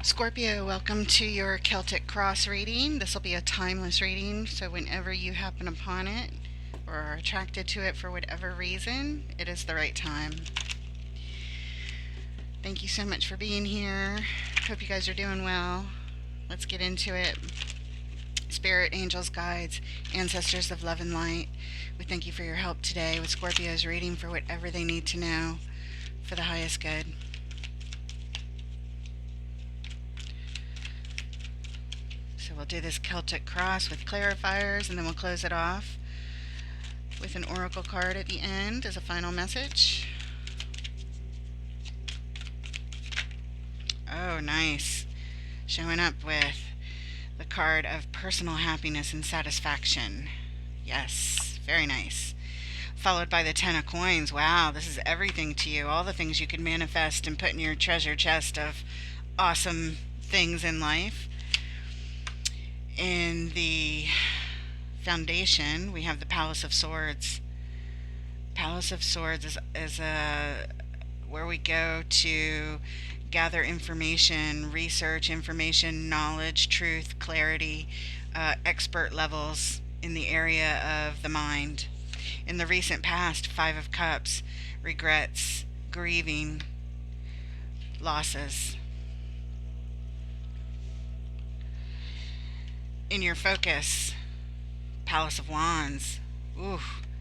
Scorpio, welcome to your Celtic cross reading. This will be a timeless reading, so whenever you happen upon it or are attracted to it for whatever reason, it is the right time. Thank you so much for being here. Hope you guys are doing well. Let's get into it. Spirit, angels, guides, ancestors of love and light, we thank you for your help today with Scorpio's reading for whatever they need to know for the highest good. So we'll do this Celtic cross with clarifiers, and then we'll close it off with an oracle card at the end as a final message. Oh, nice. Showing up with the card of personal happiness and satisfaction. Yes, very nice. Followed by the Ten of Coins. Wow, this is everything to you. All the things you can manifest and put in your treasure chest of awesome things in life. In the foundation, we have the Palace of Swords. Palace of Swords is where we go to gather information, research information, knowledge, truth, clarity, expert levels in the area of the mind. In the recent past, Five of Cups, regrets, grieving, losses. In your focus, Palace of Wands. Ooh,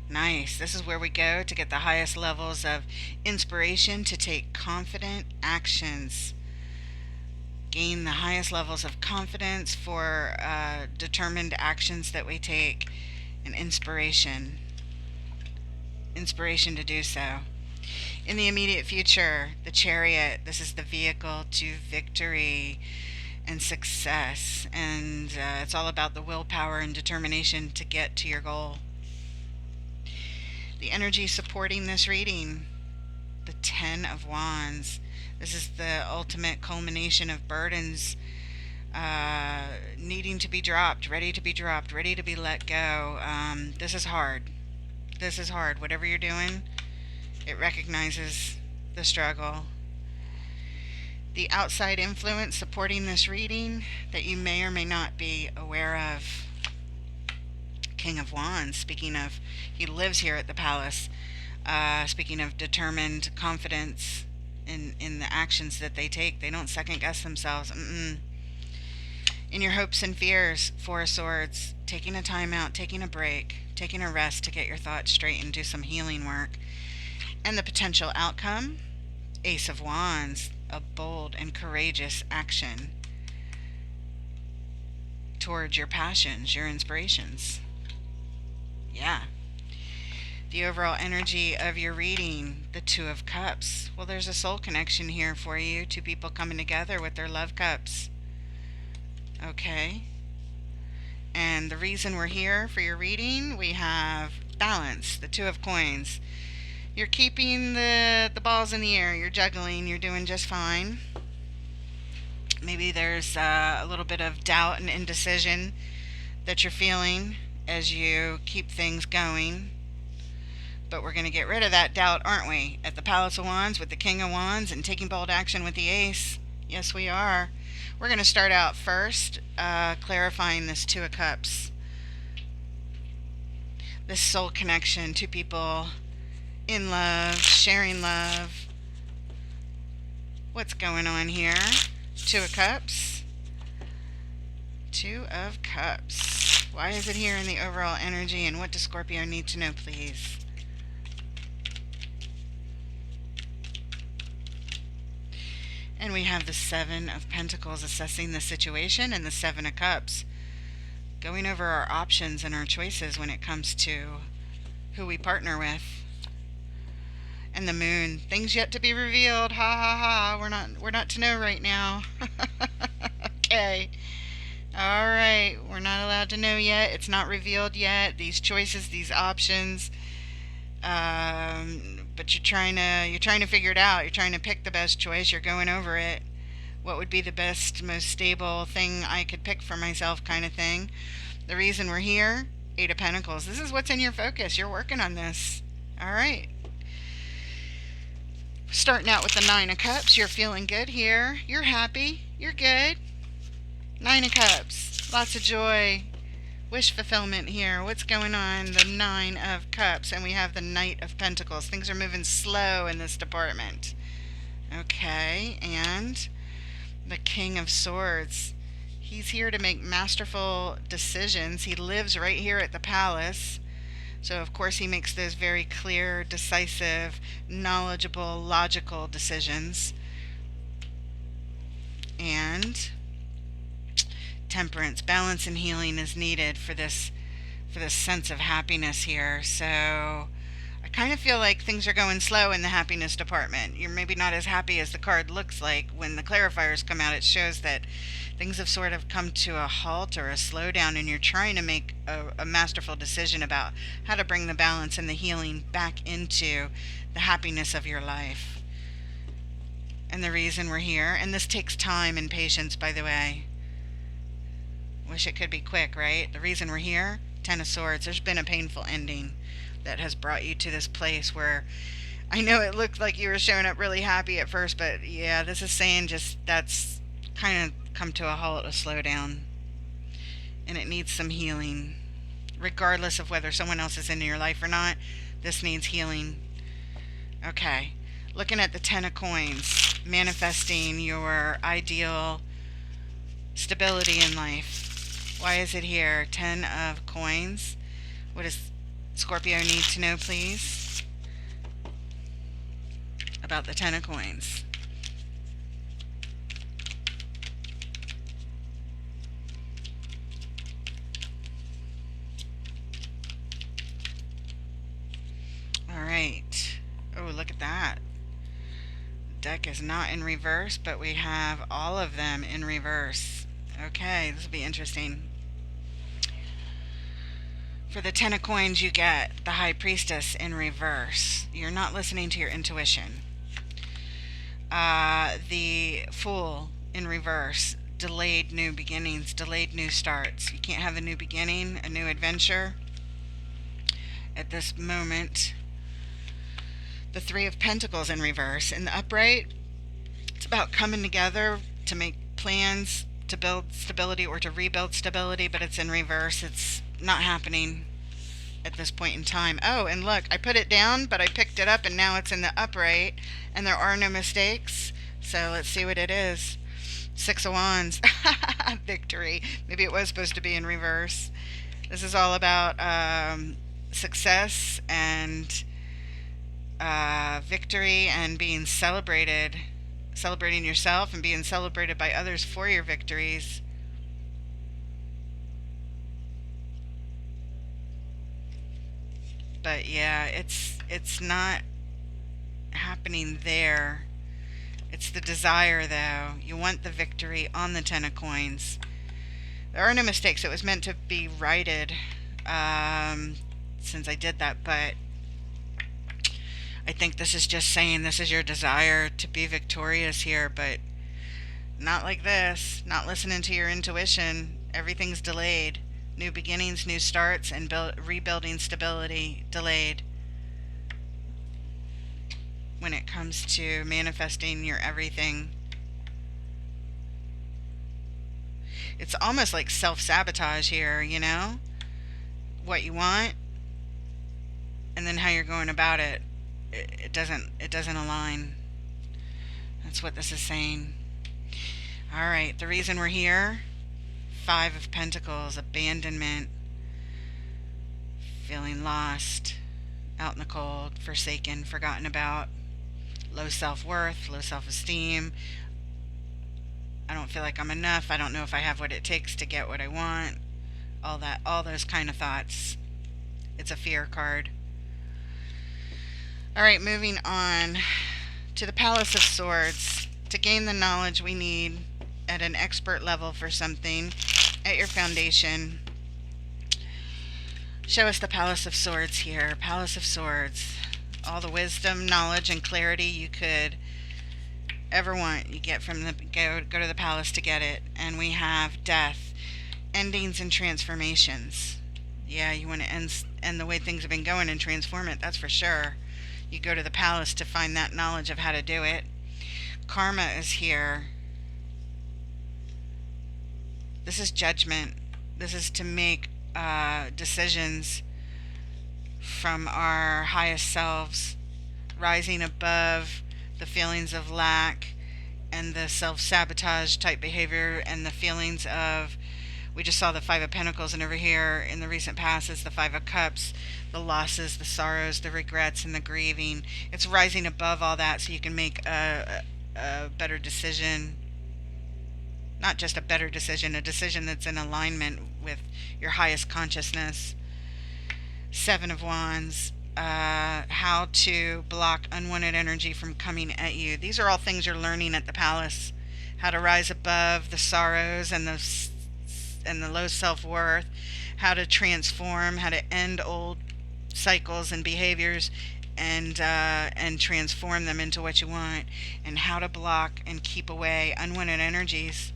nice. This is where we go to get the highest levels of inspiration to take confident actions. Gain the highest levels of confidence for determined actions that we take, and inspiration. Inspiration to do so. In the immediate future, the Chariot. This is the vehicle to victory and success, and it's all about the willpower and determination to get to your goal. The energy supporting this reading, the Ten of Wands. This is the ultimate culmination of burdens needing to be dropped, ready to be let go. This is hard. This is hard. Whatever you're doing, it recognizes the struggle. The outside influence supporting this reading that you may or may not be aware of. King of Wands, speaking of, he lives here at the palace. Speaking of determined confidence in the actions that they take, they don't second guess themselves. In your hopes and fears, Four of Swords, taking a time out, taking a break, taking a rest to get your thoughts straight and do some healing work. And the potential outcome, Ace of Wands, a bold and courageous action towards your passions, your inspirations. Yeah. The overall energy of your reading, the Two of Cups. Well, there's a soul connection here for you. Two people coming together with their love cups. Okay. And the reason we're here for your reading, we have balance, the Two of Coins. You're keeping the balls in the air. You're juggling. You're doing just fine. Maybe there's a little bit of doubt and indecision that you're feeling as you keep things going. But we're going to get rid of that doubt, aren't we? At the Palace of Wands with the King of Wands and taking bold action with the Ace. Yes, we are. We're going to start out first clarifying this Two of Cups. This soul connection, two people in love, sharing love. What's going on here? Two of Cups. Two of Cups. Why is it here in the overall energy, and what does Scorpio need to know, please? And we have the Seven of Pentacles assessing the situation, and the Seven of Cups going over our options and our choices when it comes to who we partner with. And the Moon, things yet to be revealed. Ha ha ha. We're not to know right now. Okay. All right. We're not allowed to know yet. It's not revealed yet. These choices, these options. But you're trying to figure it out. You're trying to pick the best choice. You're going over it. What would be the best, most stable thing I could pick for myself, kind of thing. The reason we're here, Eight of Pentacles. This is what's in your focus. You're working on this. All right. Starting out with the Nine of Cups. You're feeling good here. You're happy. You're good. Nine of Cups. Lots of joy. Wish fulfillment here. What's going on? The Nine of Cups. And we have the Knight of Pentacles. Things are moving slow in this department. Okay. And the King of Swords. He's here to make masterful decisions. He lives right here at the palace. So, of course, he makes those very clear, decisive, knowledgeable, logical decisions. And temperance, balance, and healing is needed for this sense of happiness here. So I kind of feel like things are going slow in the happiness department. You're maybe not as happy as the card looks like. When the clarifiers come out, it shows that things have sort of come to a halt or a slowdown, and you're trying to make a masterful decision about how to bring the balance and the healing back into the happiness of your life. And the reason we're here, and this takes time and patience, by the way. Wish it could be quick, right? The reason we're here, Ten of Swords. There's been a painful ending that has brought you to this place where I know it looked like you were showing up really happy at first, but yeah, this is saying just that's kind of come to a halt, a slowdown. And it needs some healing. Regardless of whether someone else is in your life or not, this needs healing. Okay. Looking at the Ten of Coins, manifesting your ideal stability in life. Why is it here? Ten of Coins. What does Scorpio need to know, please, about the Ten of Coins? All right. Oh, look at that. Deck is not in reverse, but we have all of them in reverse. Okay, this will be interesting. For the Ten of Coins, you get the High Priestess in reverse. You're not listening to your intuition. The Fool in reverse. Delayed new beginnings, delayed new starts. You can't have a new beginning, a new adventure at this moment. The Three of Pentacles in reverse. In the upright, it's about coming together to make plans to build stability or to rebuild stability, but it's in reverse. It's not happening at this point in time. Oh, and look, I put it down, but I picked it up, and now it's in the upright, and there are no mistakes. So let's see what it is. Six of Wands. Victory. Maybe it was supposed to be in reverse. This is all about success and victory and being celebrated, celebrating yourself and being celebrated by others for your victories. But yeah, it's not happening there. It's the desire, though. You want the victory on the Ten of Coins. There are no mistakes. It was meant to be righted since I did that, but I think this is just saying this is your desire to be victorious here, but not like this. Not listening to your intuition. Everything's delayed. New beginnings, new starts, and rebuilding stability delayed. When it comes to manifesting your everything, it's almost like self-sabotage here, you know? What you want and then how you're going about it. It doesn't align. That's what this is saying. All right, the reason we're here, Five of Pentacles, abandonment, feeling lost, out in the cold, forsaken, forgotten about, low self-worth, low self-esteem. I don't feel like I'm enough. I don't know if I have what it takes to get what I want. All those kind of thoughts. It's a fear card. All right, moving on to the Palace of Swords. To gain the knowledge we need at an expert level for something at your foundation. Show us the Palace of Swords here. Palace of Swords. All the wisdom, knowledge, and clarity you could ever want, you get from the go to the palace to get it. And we have death, endings, and transformations. Yeah, you want to end the way things have been going and transform it, that's for sure. You go to the palace to find that knowledge of how to do it. Karma is here. This is judgment. This is to make decisions from our highest selves, rising above the feelings of lack and the self-sabotage type behavior and the feelings of, we just saw the Five of Pentacles, and over here in the recent past is the Five of Cups, the losses, the sorrows, the regrets, and the grieving. It's rising above all that so you can make a better decision. Not just a better decision, a decision that's in alignment with your highest consciousness. Seven of Wands, how to block unwanted energy from coming at you. These are all things you're learning at the palace. How to rise above the sorrows and the low self-worth. How to transform. How to end old cycles and behaviors and transform them into what you want. And how to block and keep away unwanted energies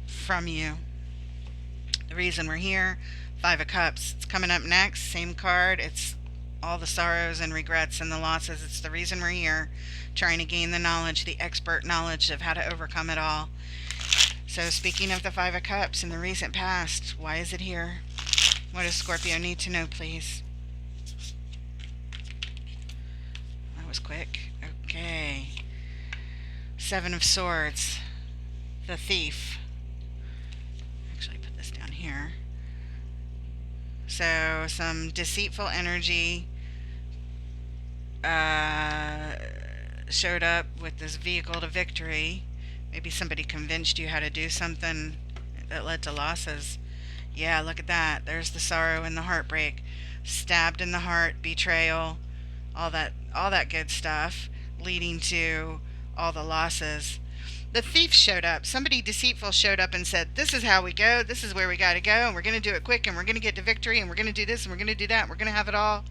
from you. The reason we're here, Five of Cups. It's coming up next. Same card. It's all the sorrows and regrets and the losses. It's the reason we're here, trying to gain the knowledge, the expert knowledge of how to overcome it all. So speaking of the Five of Cups in the recent past, why is it here? What does Scorpio need to know, please? That was quick. Okay. Seven of Swords. The Thief. Actually, put this down here. So some deceitful energy showed up with this vehicle to victory. Maybe somebody convinced you how to do something that led to losses. Yeah, look at that. There's the sorrow and the heartbreak. Stabbed in the heart, betrayal, all that good stuff, leading to all the losses. The thief showed up. Somebody deceitful showed up and said, this is how we go. This is where we got to go. And we're going to do it quick. And we're going to get to victory. And we're going to do this. And we're going to do that. And we're going to have it all.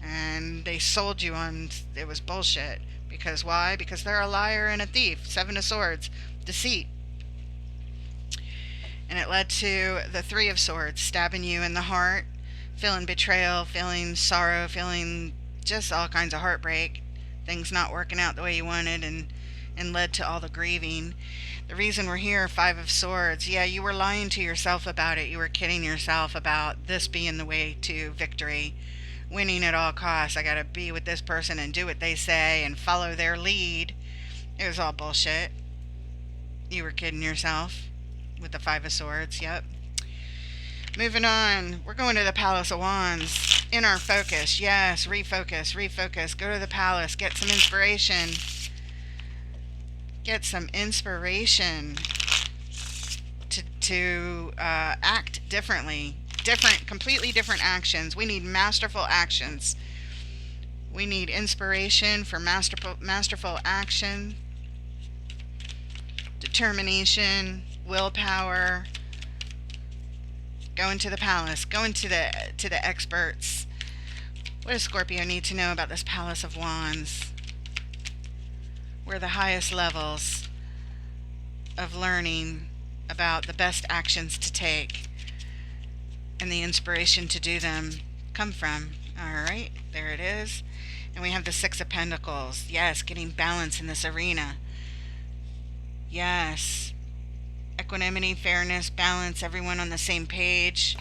And they sold you on, it was bullshit. Because why? Because they're a liar and a thief. Seven of Swords. Deceit. And it led to the Three of Swords. Stabbing you in the heart. Feeling betrayal. Feeling sorrow. Feeling just all kinds of heartbreak. Things not working out the way you wanted. And led to all the grieving. The reason we're here, Five of Swords. Yeah, you were lying to yourself about it. You were kidding yourself about this being the way to victory. Winning at all costs. I gotta be with this person and do what they say and follow their lead. It was all bullshit. You were kidding yourself with the Five of Swords. Yep. Moving on. We're going to the Palace of Wands. Inner focus. Yes, refocus. Go to the palace. Get some inspiration. Get some inspiration to act differently. Completely different actions. We need masterful actions. We need inspiration for masterful action, determination, willpower. Going to the palace. Going to the experts. What does Scorpio need to know about this Palace of Wands? We're the highest levels of learning about the best actions to take and the inspiration to do them come from. Alright, there it is. And we have the Six of Pentacles. Yes, getting balance in this arena. Yes. Equanimity, fairness, balance, everyone on the same page.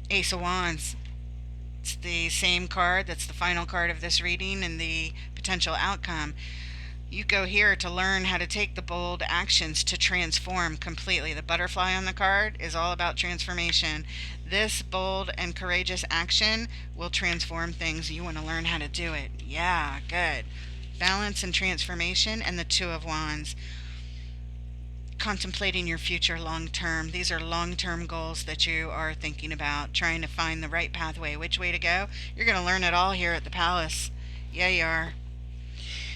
Ace of Wands. It's the same card. That's the final card of this reading and the potential outcome. You go here to learn how to take the bold actions to transform completely. The butterfly on the card is all about transformation. This bold and courageous action will transform things. You want to learn how to do it. Yeah, good. Balance and transformation, and the Two of Wands. Contemplating your future long term. These are long-term goals that you are thinking about, trying to find the right pathway, which way to go. You're going to learn it all here at the palace. Yeah, you are.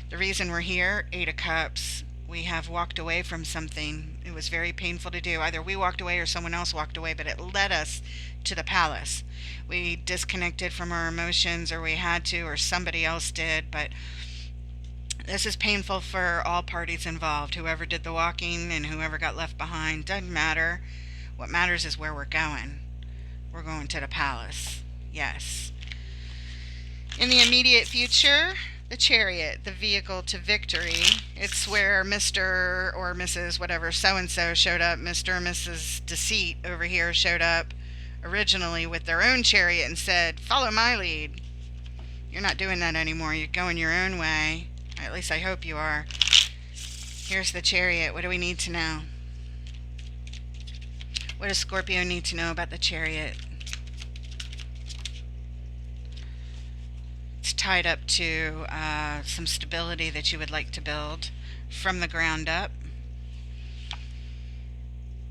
The reason we're here, Eight of Cups. We have walked away from something. It was very painful to do. Either we walked away or someone else walked away, but it led us to the palace. We disconnected from our emotions, or we had to, or somebody else did, but this is painful for all parties involved. Whoever did the walking and whoever got left behind, doesn't matter. What matters is where we're going. We're going to the palace. Yes. In the immediate future, The Chariot, the vehicle to victory. It's where Mr. or Mrs. whatever so-and-so showed up. Mr. and Mrs. Deceit over here showed up originally with their own chariot and said, follow my lead. You're not doing that anymore. You're going your own way. At least I hope you are. Here's the Chariot. What do we need to know? What does Scorpio need to know about the Chariot? It's tied up to some stability that you would like to build from the ground up.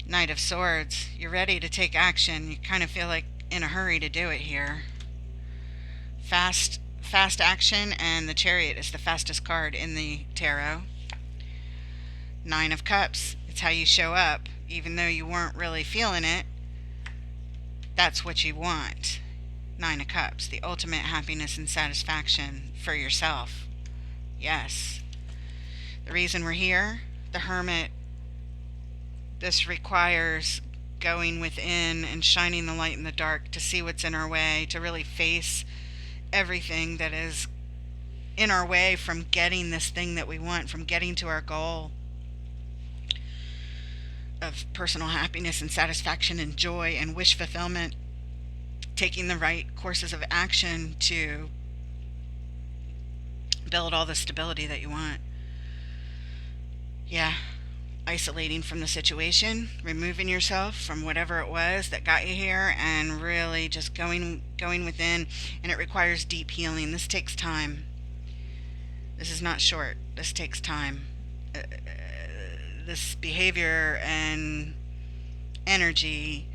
Knight of Swords. You're ready to take action. You kind of feel like in a hurry to do it here. Fast action, and the Chariot is the fastest card in the tarot. Nine of Cups. It's how you show up. Even though you weren't really feeling it, that's what you want. Nine of Cups, the ultimate happiness and satisfaction for yourself. Yes. The reason we're here, the Hermit. This requires going within and shining the light in the dark to see what's in our way, to really face everything that is in our way from getting this thing that we want, from getting to our goal of personal happiness and satisfaction and joy and wish fulfillment, taking the right courses of action to build all the stability that you want. Yeah, isolating from the situation, removing yourself from whatever it was that got you here, and really just going within. And it requires deep healing. This takes time. This is not short. This takes time. This behavior and energy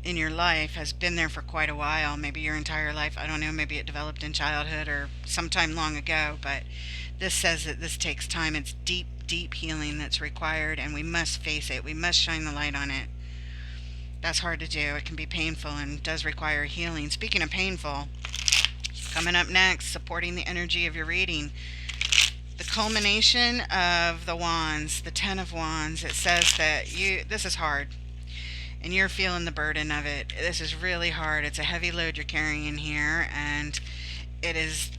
in your life has been there for quite a while, maybe your entire life. I don't know, maybe it developed in childhood or sometime long ago, but this says that this takes time. It's deep healing that's required, and we must face it. We must shine the light on it. That's hard to do. It can be painful and does require healing. Speaking of painful, coming up next, supporting the energy of your reading, the culmination of the Wands, the Ten of Wands. It says that this is hard, and you're feeling the burden of it. This is really hard. It's a heavy load you're carrying here, and it's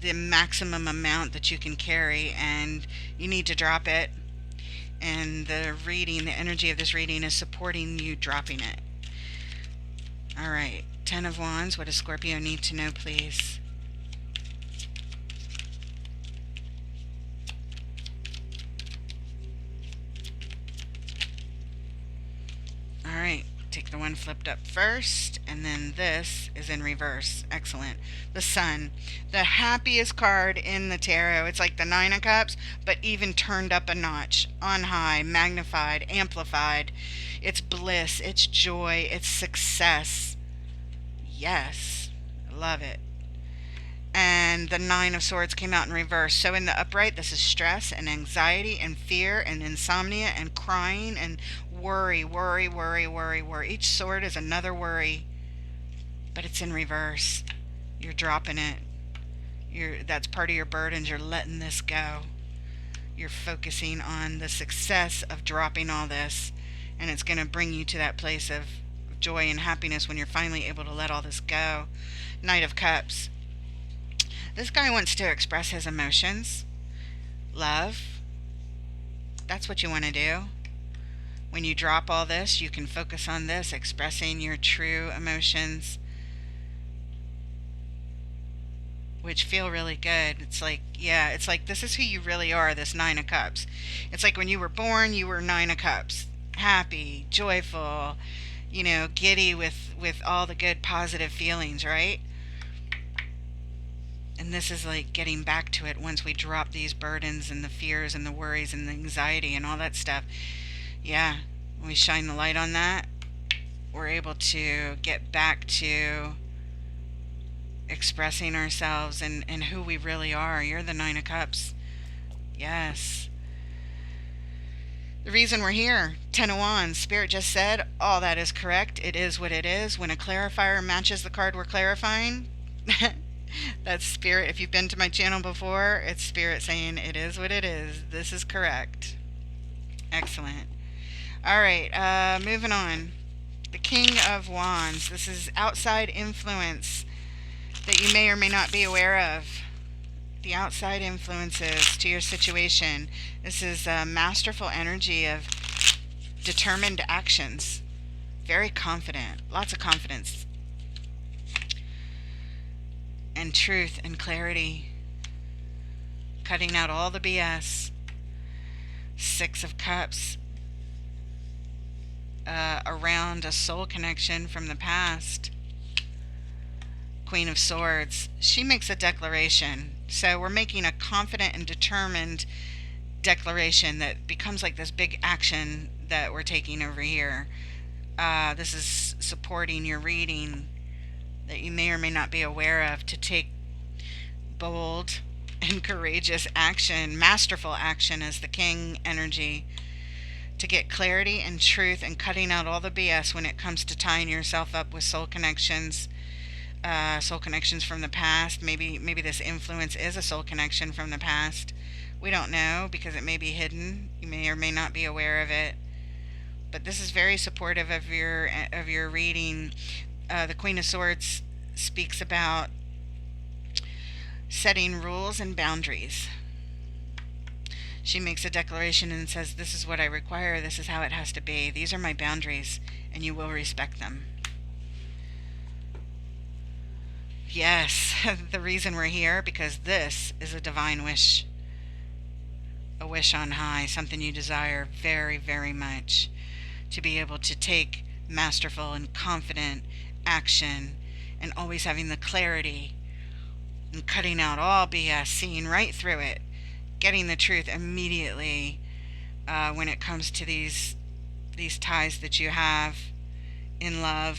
the maximum amount that you can carry, and you need to drop it. And the energy of this reading is supporting you dropping it. All right, Ten of Wands. What does Scorpio need to know, please? Alright, take the one flipped up first, and then this is in reverse. Excellent. The Sun. The happiest card in the tarot. It's like the Nine of Cups, but even turned up a notch. On high, magnified, amplified. It's bliss, it's joy, it's success. Yes. Love it. And the Nine of Swords came out in reverse. So in the upright, this is stress and anxiety and fear and insomnia and crying and worry. Each sword is another worry, but it's in reverse. You're dropping it. That's part of your burdens. You're letting this go. You're focusing on the success of dropping all this, and it's going to bring you to that place of joy and happiness when you're finally able to let all this go. Knight of Cups. This guy wants to express his emotions. Love. That's what you want to do. When you drop all this, you can focus on this, expressing your true emotions, which feel really good. It's like this is who you really are, this Nine of Cups. It's like when you were born, you were Nine of Cups. Happy, joyful, giddy with all the good positive feelings, right? And this is like getting back to it once we drop these burdens and the fears and the worries and the anxiety and all that stuff. Yeah, when we shine the light on that, we're able to get back to expressing ourselves and who we really are. You're the Nine of Cups. Yes. The reason we're here, Ten of Wands. Spirit just said, all that is correct. It is what it is. When a clarifier matches the card we're clarifying, that's Spirit. If you've been to my channel before, it's Spirit saying it is what it is. This is correct. Excellent. All right, moving on. The King of Wands. This is outside influence that you may or may not be aware of. the outside influences to your situation. This is a masterful energy of determined actions. Very confident, lots of confidence and truth and clarity. Cutting out all the BS. Six of Cups. Around a soul connection from the past. Queen of Swords. She makes a declaration. So we're making a confident and determined declaration that becomes like this big action that we're taking over here. This is supporting your reading that you may or may not be aware of, to take bold and courageous action, masterful action as the King energy, to get clarity and truth and cutting out all the BS when it comes to tying yourself up with soul connections from the past. Maybe this influence is a soul connection from the past. We don't know because it may be hidden. You may or may not be aware of it. But this is very supportive of your reading. The Queen of Swords speaks about setting rules and boundaries. She makes a declaration and says, this is what I require, this is how it has to be, these are my boundaries, and you will respect them. Yes, the reason we're here, because this is a divine wish. A wish on high, something you desire very, very much. To be able to take masterful and confident action, and always having the clarity, and cutting out all BS, seeing right through it, getting the truth immediately when it comes to these ties that you have in love,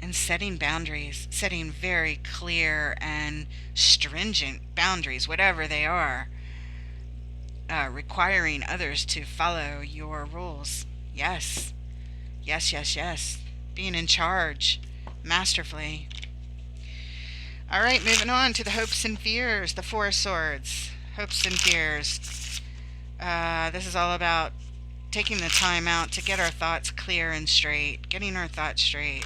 and setting boundaries, setting very clear and stringent boundaries, whatever they are, requiring others to follow your rules. Yes, yes, yes, yes. Being in charge masterfully. All right, moving on to the hopes and fears, the Four of Swords. Hopes and fears. This is all about taking the time out to get our thoughts clear and straight, getting our thoughts straight.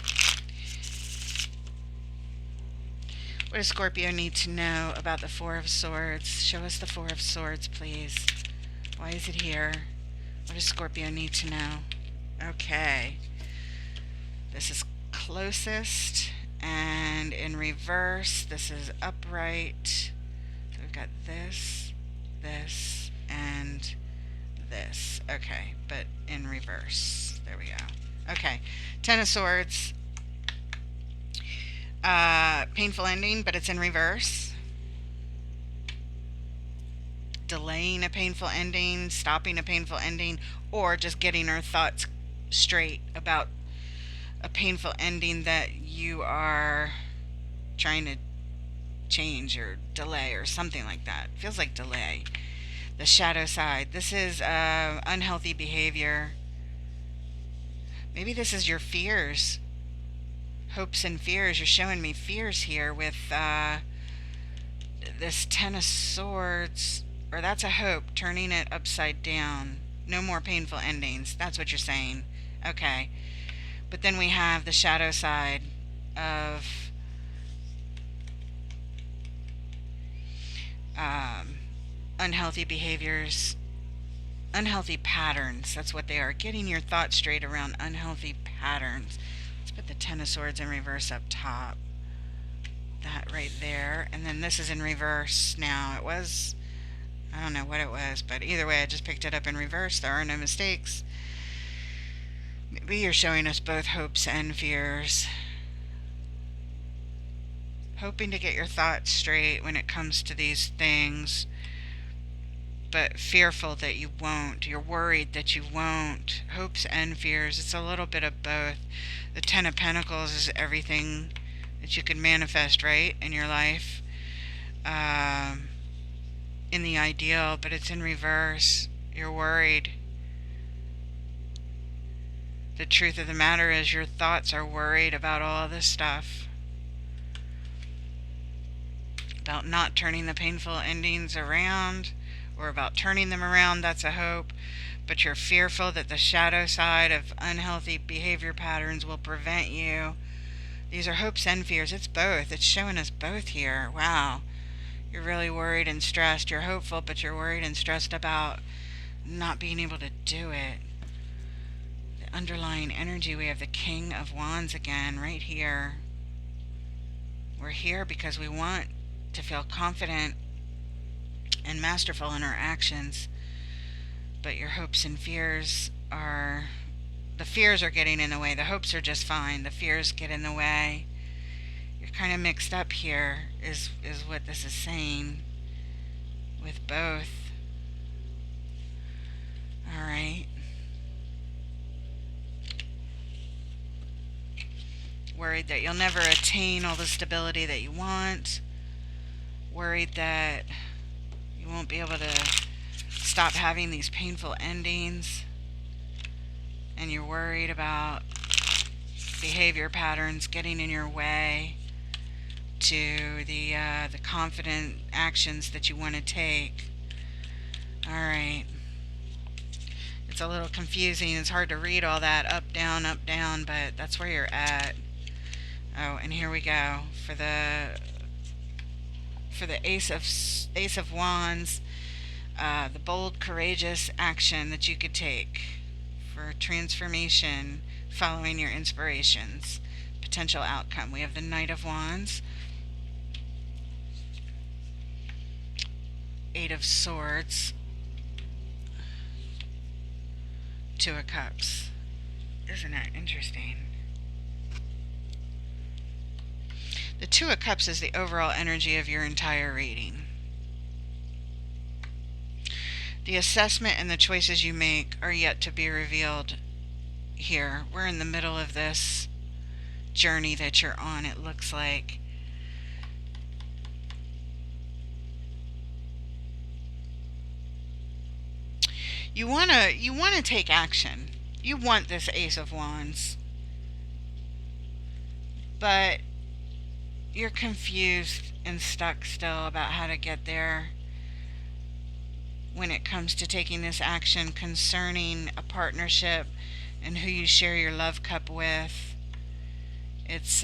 What does Scorpio need to know about the Four of Swords? Show us the Four of Swords, please. Why is it here? What does Scorpio need to know? Okay. This is closest. And in reverse, this is upright. So we've got this, this, and this. Okay, but in reverse. There we go. Okay, Ten of Swords. Painful ending, but it's in reverse. Delaying a painful ending, stopping a painful ending, or just getting our thoughts straight about a painful ending that you are trying to change or delay or something like that. Feels like delay. The shadow side. This is unhealthy behavior. Maybe this is your fears. Hopes and fears. You're showing me fears here with this Ten of Swords. Or that's a hope, turning it upside down. No more painful endings. That's what you're saying. Okay. But then we have the shadow side of unhealthy behaviors, unhealthy patterns. That's what they are. Getting your thoughts straight around unhealthy patterns. Let's put the Ten of Swords in reverse up top. That right there. And then this is in reverse now. It was, I don't know what it was, but either way I just picked it up in reverse. There are no mistakes. Maybe you're showing us both hopes and fears. Hoping to get your thoughts straight when it comes to these things, but fearful that you won't. You're worried that you won't. Hopes and fears. It's a little bit of both. The Ten of Pentacles is everything that you can manifest, right, in your life. In the ideal, but it's in reverse. You're worried. The truth of the matter is your thoughts are worried about all this stuff. About not turning the painful endings around, or about turning them around, that's a hope. But you're fearful that the shadow side of unhealthy behavior patterns will prevent you. These are hopes and fears. It's both. It's showing us both here. Wow. You're really worried and stressed. You're hopeful, but you're worried and stressed about not being able to do it. The underlying energy, we have the King of Wands again right here. We're here because we want to feel confident and masterful in our actions, but your hopes and fears are, the fears are getting in the way. The hopes are just fine. The fears get in the way. You're kind of mixed up here, is what this is saying with both. All right. Worried that you'll never attain all the stability that you want. Worried that you won't be able to stop having these painful endings. And you're worried about behavior patterns getting in your way to the confident actions that you want to take. All right. It's a little confusing. It's hard to read all that up, down, but that's where you're at. Oh, and here we go for the Ace of Wands, the bold, courageous action that you could take for transformation following your inspirations. Potential outcome. We have the Knight of Wands, Eight of Swords, Two of Cups. Isn't that interesting? The Two of Cups is the overall energy of your entire reading. The assessment and the choices you make are yet to be revealed here. We're in the middle of this journey that you're on, it looks like. You want to take action. You want this Ace of Wands. But you're confused and stuck still about how to get there when it comes to taking this action concerning a partnership and who you share your love cup with. It's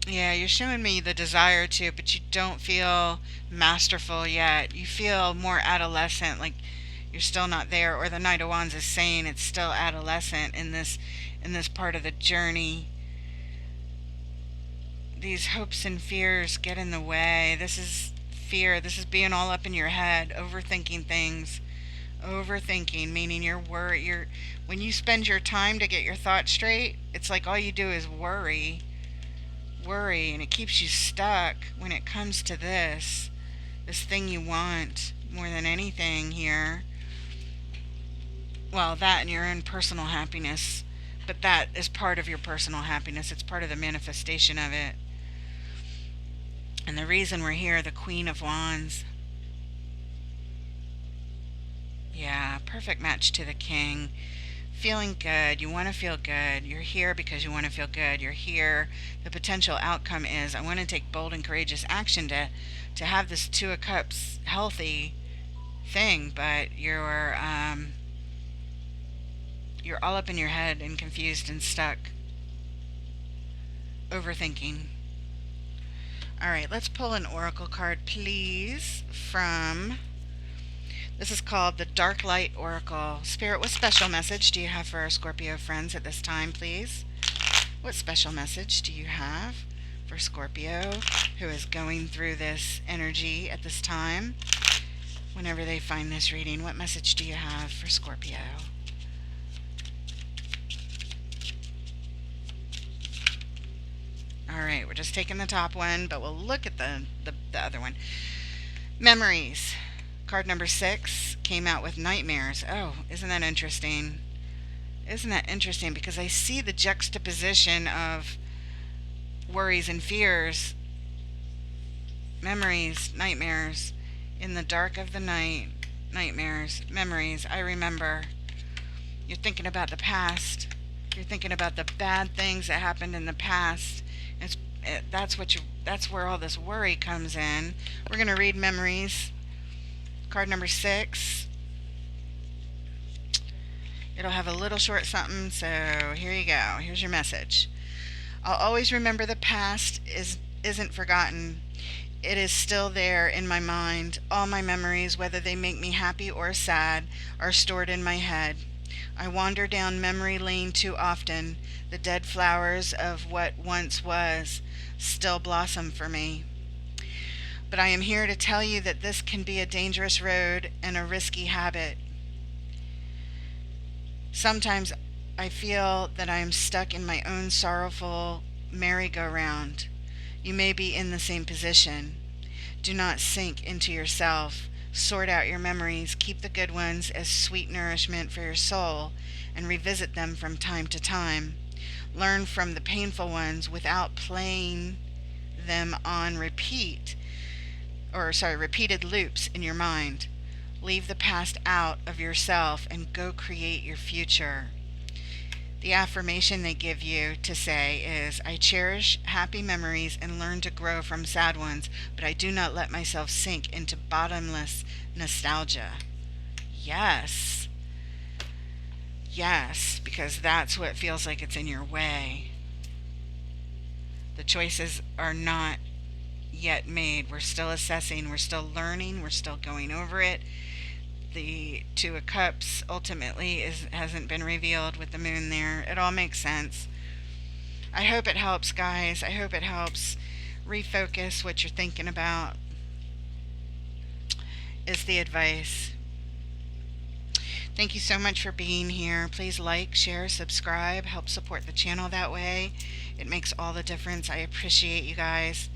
yeah, you're showing me the desire to, but you don't feel masterful yet. You feel more adolescent, like you're still not there, or the Knight of Wands is saying it's still adolescent in this part of the journey. These hopes and fears get in the way. This is fear. This is being all up in your head, overthinking things. Overthinking, meaning when you spend your time to get your thoughts straight, it's like all you do is worry, and it keeps you stuck when it comes to this thing you want more than anything here. Well, that and your own personal happiness, but that is part of your personal happiness. It's part of the manifestation of it. And the reason we're here, the Queen of Wands. Yeah, perfect match to the King. Feeling good. You want to feel good. You're here because you want to feel good. You're here. The potential outcome is I want to take bold and courageous action to have this Two of Cups healthy thing, but you're all up in your head and confused and stuck. Overthinking. All right, let's pull an oracle card, please, from... This is called the Dark Light Oracle. Spirit, what special message do you have for our Scorpio friends at this time, please? What special message do you have for Scorpio who is going through this energy at this time? Whenever they find this reading, what message do you have for Scorpio? All right, we're just taking the top one, but we'll look at the other one. Memories. Card number 6 came out with nightmares. Oh, isn't that interesting? Isn't that interesting? Because I see the juxtaposition of worries and fears. Memories, nightmares. In the dark of the night, nightmares, memories. I remember. You're thinking about the past. You're thinking about the bad things that happened in the past. That's where all this worry comes in. We're going to read memories. Card number 6. It'll have a little short something, so here you go. Here's your message. I'll always remember the past isn't forgotten. It is still there in my mind. All my memories, whether they make me happy or sad, are stored in my head. I wander down memory lane too often. The dead flowers of what once was still blossom for me. But I am here to tell you that this can be a dangerous road and a risky habit. Sometimes I feel that I am stuck in my own sorrowful merry-go-round. You may be in the same position. Do not sink into yourself. Sort out your memories. Keep the good ones as sweet nourishment for your soul and revisit them from time to time. Learn from the painful ones without playing them on repeated loops in your mind. Leave the past out of yourself and go create your future. The affirmation they give you to say is, I cherish happy memories and learn to grow from sad ones, but I do not let myself sink into bottomless nostalgia. Yes. Yes, because that's what feels like it's in your way. The choices are not yet made. We're still assessing, we're still learning, we're still going over it. The Two of Cups ultimately hasn't been revealed with the moon there. It all makes sense. I hope it helps, guys. I hope it helps refocus what you're thinking about, is the advice. Thank you so much for being here. Please like, share, subscribe, help support the channel that way. It makes all the difference. I appreciate you guys,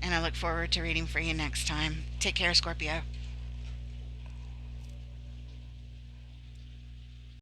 and I look forward to reading for you next time. Take care, Scorpio.